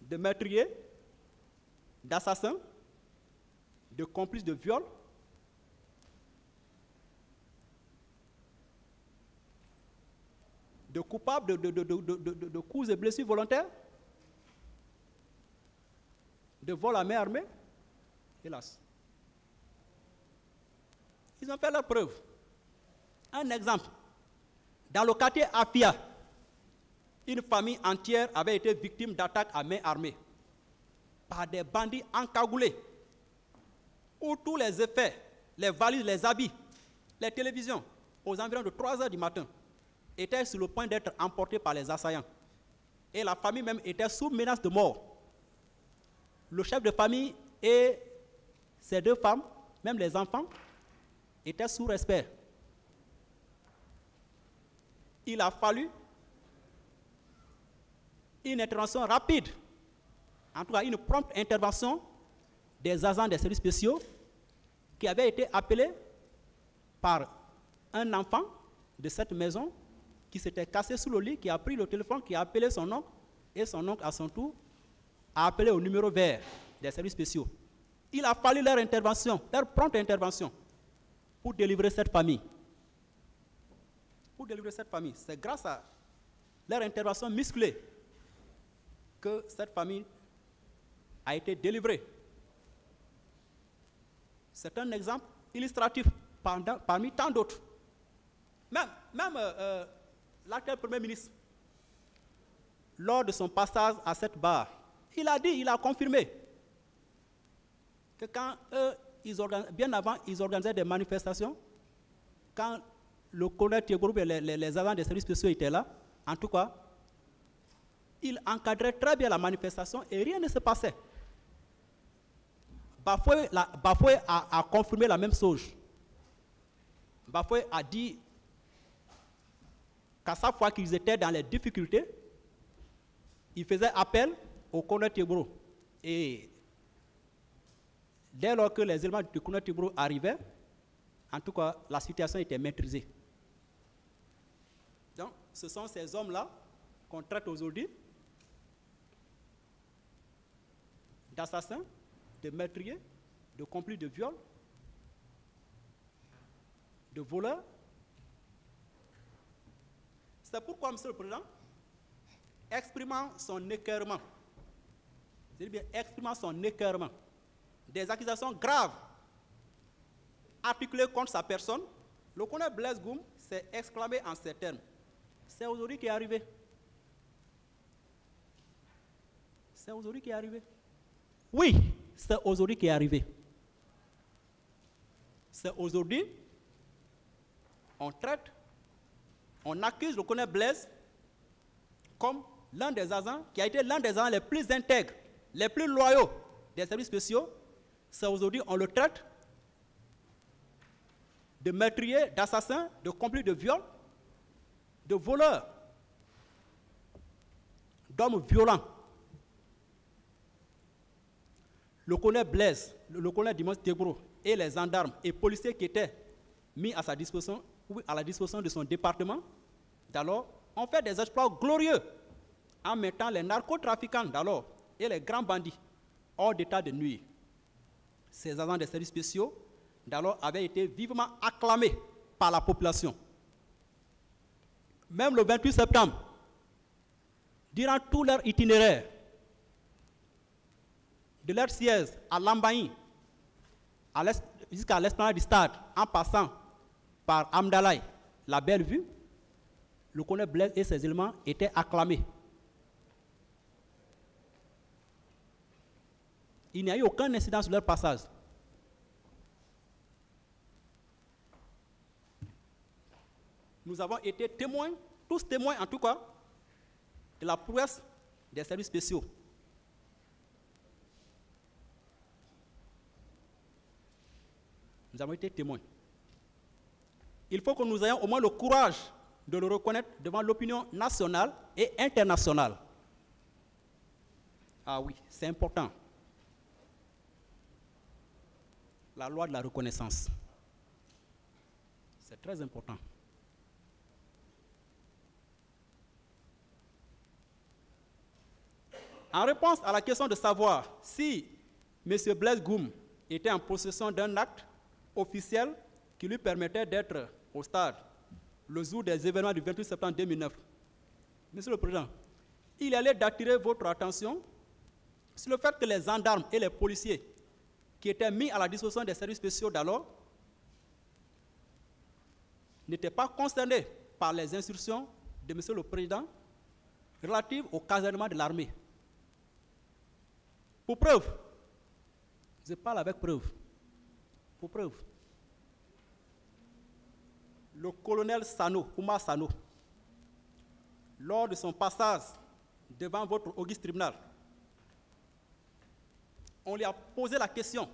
Speaker 1: de meurtrier, d'assassin, de complice de viol, de coupable de coups et blessures volontaires, de vol à main armée, hélas. Ils ont fait leur preuve. Un exemple, dans le quartier Afia, une famille entière avait été victime d'attaques à main armée par des bandits encagoulés, où tous les effets, les valises, les habits, les télévisions, aux environs de 3 heures du matin, étaient sur le point d'être emportés par les assaillants. Et la famille même était sous menace de mort. Le chef de famille et ses 2 femmes, même les enfants, étaient sous respect. Il a fallu une intervention rapide, en tout cas une prompte intervention des agents des services spéciaux qui avaient été appelés par un enfant de cette maison qui s'était cassé sous le lit, qui a pris le téléphone, qui a appelé son oncle, et son oncle à son tour a appelé au numéro vert des services spéciaux. Il a fallu leur intervention, leur prompte intervention pour délivrer cette famille. Pour délivrer cette famille. C'est grâce à leur intervention musclée que cette famille a été délivrée. C'est un exemple illustratif parmi tant d'autres. Même l'actuel Premier ministre, lors de son passage à cette barre, il a dit, il a confirmé que quand bien avant, ils organisaient des manifestations, quand le colonel Thiegroup et les agents des services spéciaux étaient là, en tout cas, il encadrait très bien la manifestation et rien ne se passait. Bafoué a confirmé la même chose. Bafoué a dit qu'à chaque fois qu'ils étaient dans les difficultés, il faisait appel au colonel Thiegroup. Et dès lors que les éléments du colonel Thiegroup arrivaient, en tout cas, la situation était maîtrisée. Donc, ce sont ces hommes-là qu'on traite aujourd'hui d'assassins, de meurtriers, de complices de viol, de voleurs. C'est pourquoi, Monsieur le Président, exprimant son écœurement, des accusations graves articulées contre sa personne, le colonel Blaise Goum s'est exclamé en ces termes. C'est aujourd'hui qui est arrivé. C'est aujourd'hui qui est arrivé. Oui, c'est aujourd'hui qui est arrivé. C'est aujourd'hui, on traite, on accuse le colonel Blaise comme l'un des agents, qui a été l'un des agents les plus intègres, les plus loyaux des services spéciaux. C'est aujourd'hui, on le traite de meurtrier, d'assassin, de complice de viol, de voleur, d'hommes violents. Le colonel Blaise, le colonel Dimanche Thiegroup et les gendarmes et policiers qui étaient mis à sa disposition, ou à la disposition de son département, d'alors, ont fait des exploits glorieux en mettant les narcotrafiquants d'alors et les grands bandits hors d'état de nuire. Ces agents des services spéciaux d'alors avaient été vivement acclamés par la population. Même le 28 septembre, durant tout leur itinéraire, de leur siège à Lambaye, jusqu'à l'esplanade du stade, en passant par Amdalaï, la belle vue, le colonel Blaise et ses éléments étaient acclamés. Il n'y a eu aucun incident sur leur passage. Nous avons été témoins, tous témoins en tout cas, de la prouesse des services spéciaux. Nous avons été témoins. Il faut que nous ayons au moins le courage de le reconnaître devant l'opinion nationale et internationale. Ah oui, c'est important. La loi de la reconnaissance. C'est très important. En réponse à la question de savoir si M. Blaise Goum était en possession d'un acte officiel qui lui permettait d'être au stade le jour des événements du 28 septembre 2009, Monsieur le Président, il allait d'attirer votre attention sur le fait que les gendarmes et les policiers qui étaient mis à la disposition des services spéciaux d'alors n'étaient pas concernés par les instructions de Monsieur le Président relatives au casernement de l'armée. Pour preuve, je parle avec preuve, pour preuve, le colonel Sano, Oumar Sano, lors de son passage devant votre auguste tribunal, on lui a posé la question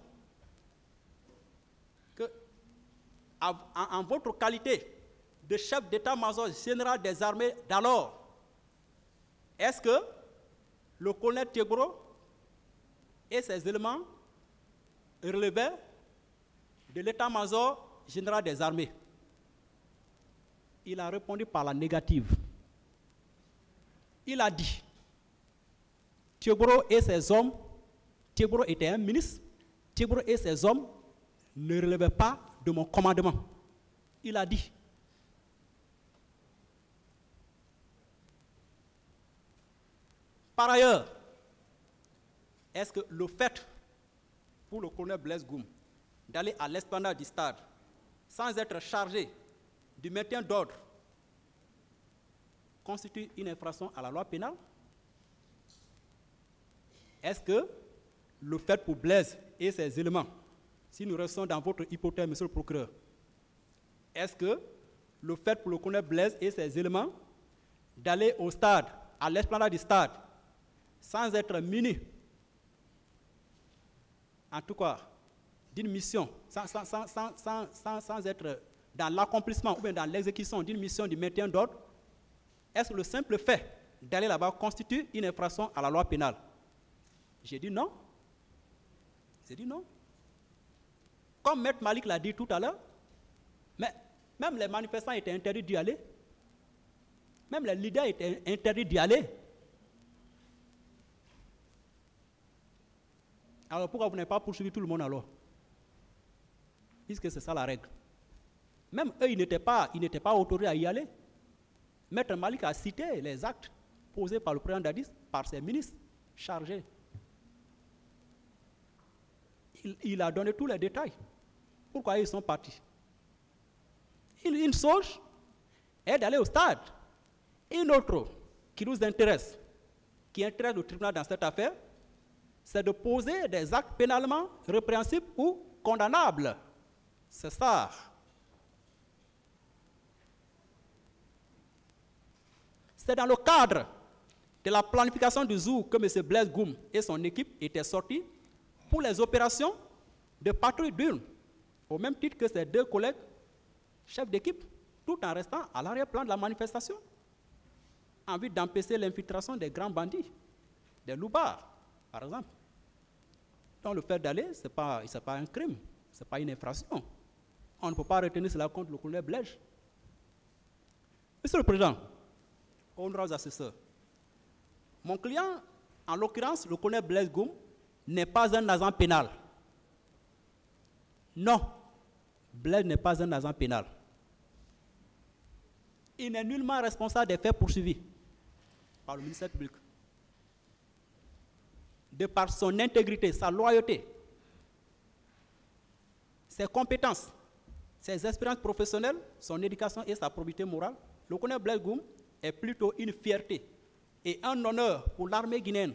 Speaker 1: que, en votre qualité de chef d'état-major général des armées d'alors, est-ce que le colonel Tiegoro et ses éléments relevaient de l'état-major général des armées? Il a répondu par la négative. Il a dit, Tiegoro et ses hommes, Tiegoro était un ministre, Tiegoro et ses hommes ne relevaient pas de mon commandement. Il a dit. Par ailleurs, est-ce que le fait pour le colonel Blaise Goum d'aller à l'esplanade du stade sans être chargé du maintien d'ordre constitue une infraction à la loi pénale? Est-ce que le fait pour Blaise et ses éléments, si nous restons dans votre hypothèse, monsieur le procureur, est-ce que le fait pour le colonel Blaise et ses éléments d'aller au stade, à l'esplanade du stade, sans être munis, en tout cas, d'une mission, sans être dans l'accomplissement ou bien dans l'exécution d'une mission du maintien d'ordre, est-ce que le simple fait d'aller là-bas constitue une infraction à la loi pénale? J'ai dit non. J'ai dit non. Comme Maître Malik l'a dit tout à l'heure, mais même les manifestants étaient interdits d'y aller. Même les leaders étaient interdits d'y aller. Alors pourquoi vous n'avez pas poursuivi tout le monde alors? Puisque c'est ça la règle. Même eux, ils n'étaient pas autorisés à y aller. Maître Malik a cité les actes posés par le président Dadis, par ses ministres chargés. Il a donné tous les détails. Pourquoi ils sont partis? Une chose est d'aller au stade. Une autre qui nous intéresse, qui intéresse le tribunal dans cette affaire, c'est de poser des actes pénalement répréhensibles ou condamnables. C'est ça. C'est dans le cadre de la planification du jour que M. Blaise Goum et son équipe étaient sortis pour les opérations de patrouille d'urne, au même titre que ses deux collègues chefs d'équipe, tout en restant à l'arrière-plan de la manifestation, en vue d'empêcher l'infiltration des grands bandits, des loupards, par exemple. Donc le fait d'aller, ce n'est pas un crime, ce n'est pas une infraction. On ne peut pas retenir cela contre le colonel Blaise. Monsieur le Président, honorables assesseurs, mon client, en l'occurrence le colonel Blaise Goum, n'est pas un agent pénal. Non, Blaise n'est pas un agent pénal. Il n'est nullement responsable des faits poursuivis. par le ministère public. De par son intégrité, sa loyauté, ses compétences, ses expériences professionnelles, son éducation et sa probité morale, le colonel Blaise Goum est plutôt une fierté et un honneur pour l'armée guinéenne,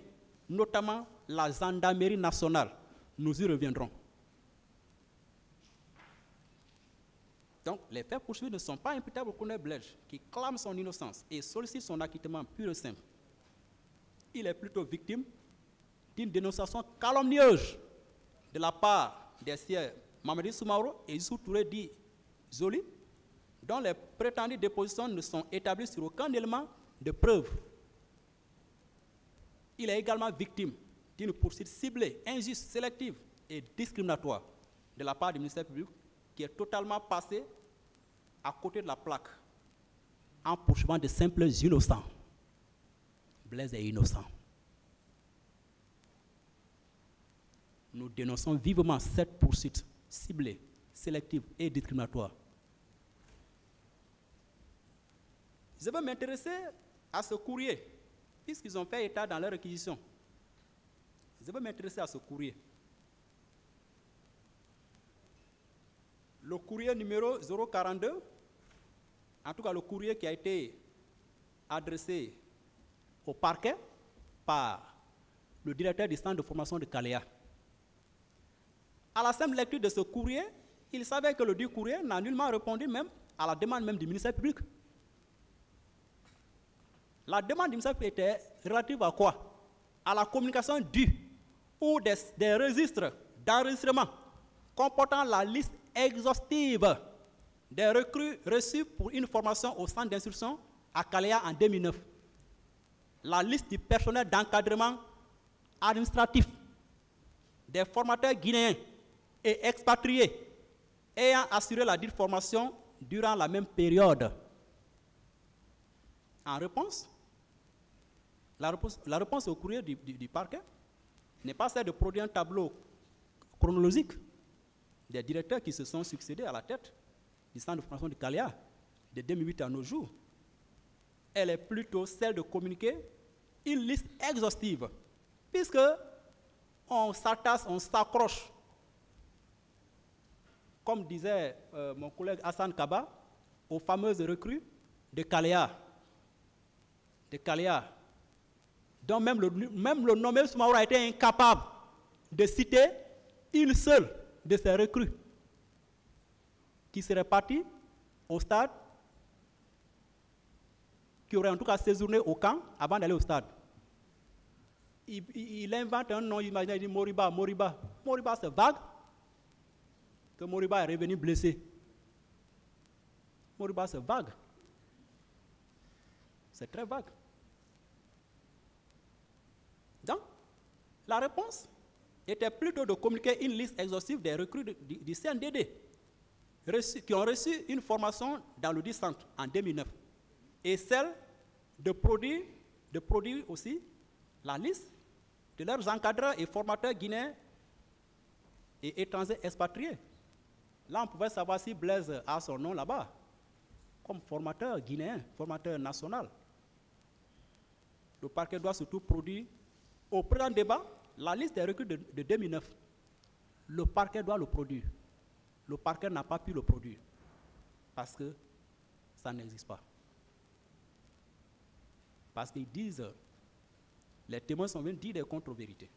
Speaker 1: notamment la gendarmerie nationale. Nous y reviendrons. Donc, les faits poursuivis ne sont pas imputables au colonel Blaise, qui clame son innocence et sollicite son acquittement pur et simple. Il est plutôt victime d'une dénonciation calomnieuse de la part des sieurs Mamadi Soumaoro et Issou Touré dit Zoli, dont les prétendues dépositions ne sont établies sur aucun élément de preuve. Il est également victime d'une poursuite ciblée, injuste, sélective et discriminatoire de la part du ministère public qui est totalement passé à côté de la plaque en poursuivant de simples innocents. Blaise est innocent. Nous dénonçons vivement cette poursuite ciblée, sélective et discriminatoire. Je veux m'intéresser à ce courrier, puisqu'ils ont fait état dans leur réquisition. Je veux m'intéresser à ce courrier. Le courrier numéro 042, en tout cas le courrier qui a été adressé au parquet par le directeur du centre de formation de Kaléa. À la simple lecture de ce courrier, il savait que le dit courrier n'a nullement répondu même à la demande même du ministère public. La demande du ministère public était relative à quoi? À la communication due ou des registres d'enregistrement comportant la liste exhaustive des recrues reçues pour une formation au centre d'instruction à Kaléa en 2009. La liste du personnel d'encadrement administratif des formateurs guinéens et expatriés ayant assuré la dite formation durant la même période. En réponse, la réponse au courrier du parquet n'est pas celle de produire un tableau chronologique des directeurs qui se sont succédés à la tête du centre de formation de Kaléa de 2008 à nos jours. Elle est plutôt celle de communiquer une liste exhaustive, puisque on s'attache, on s'accroche, comme disait mon collègue Hassan Kaba, aux fameuses recrues de Kaléa. Donc même le nommé Soumaoro a été incapable de citer une seule de ces recrues qui serait partie au stade, qui aurait en tout cas séjourné au camp avant d'aller au stade. Il invente un nom imaginaire, il dit Moriba. Moriba, c'est vague. Que Moriba est revenu blessé. Moriba, c'est vague. C'est très vague. Donc, la réponse était plutôt de communiquer une liste exhaustive des recrues du CNDD qui ont reçu une formation dans le dit centre en 2009 et celle de produire aussi la liste de leurs encadreurs et formateurs guinéens et étrangers expatriés. Là, on pouvait savoir si Blaise a son nom là-bas, comme formateur guinéen, formateur national. Le parquet doit surtout produire, au présent débat, la liste des recrues de 2009. Le parquet doit le produire. Le parquet n'a pas pu le produire parce que ça n'existe pas. Parce qu'ils disent, les témoins sont venus dire des contre-vérités.